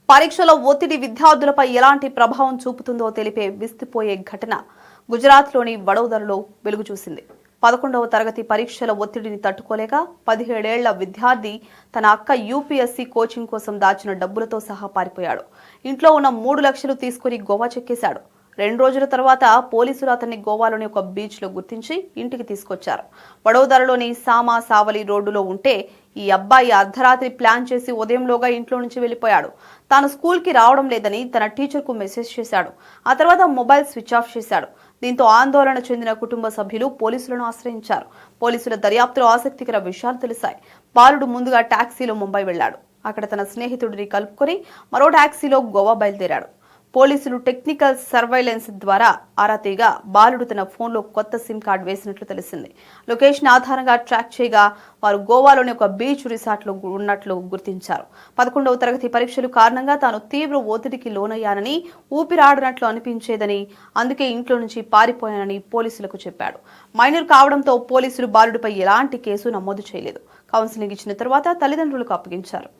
పరీక్షల ఒత్తిడి విద్యార్థులపై ఎలాంటి ప్రభావం చూపుతుందో తెలిపే విస్తుపోయే ఘటన గుజరాత్లోని వడోదరలో వెలుగు చూసింది. 11వ తరగతి పరీక్షల ఒత్తిడిని తట్టుకోలేక 17 ఏళ్ల విద్యార్థి తన అక్క యూపీఎస్సీ కోచింగ్ కోసం దాచిన డబ్బులతో సహా పారిపోయాడు. ఇంట్లో ఉన్న 3 లక్షలు తీసుకుని గోవా చెక్కేశాడు. 2 రోజుల తర్వాత పోలీసులు అతన్ని గోవాలోని ఒక బీచ్ లో గుర్తించి ఇంటికి తీసుకొచ్చారు. వడోదరలోని సామా సావలి రోడ్డులో ఉంటే ఈ అబ్బాయి అర్ధరాత్రి ప్లాన్ చేసి ఉదయంలోగా ఇంట్లో నుంచి వెళ్లిపోయాడు. తాను స్కూల్ కి రావడం లేదని తన టీచర్ కు మెసేజ్ చేశాడు. ఆ తర్వాత మొబైల్ స్విచ్ ఆఫ్ చేశాడు. దీంతో ఆందోళన చెందిన కుటుంబ సభ్యులు పోలీసులను ఆశ్రయించారు. పోలీసుల దర్యాప్తులో ఆసక్తికర విషయాలు తెలిసాయి. బాలుడు ముందుగా టాక్సీలో ముంబై వెళ్లాడు. అక్కడ తన స్నేహితుడిని కలుపుకొని మరో టాక్సీలో గోవా బయలుదేరాడు. పోలీసులు టెక్నికల్ సర్వైలెన్స్ ద్వారా ఆరా తీగా బాలుడు తన ఫోన్లో కొత్త సిమ్ కార్డు వేసినట్లు తెలిసింది. లొకేషన్ ఆధారంగా ట్రాక్ చేయగా వారు గోవాలోని ఒక బీచ్ రిసార్ట్లో ఉన్నట్లు గుర్తించారు. 11వ తరగతి పరీక్షలు కారణంగా తాను తీవ్ర ఒత్తిడికి లోనయ్యానని, ఊపిరాడనట్లు అనిపించేదని, అందుకే ఇంట్లో నుంచి పారిపోయానని పోలీసులకు చెప్పాడు. మైనర్ కావడంతో పోలీసులు బాలుడిపై ఎలాంటి కేసు నమోదు చేయలేదు. కౌన్సిలింగ్ ఇచ్చిన తర్వాత తల్లిదండ్రులకు అప్పగించారు.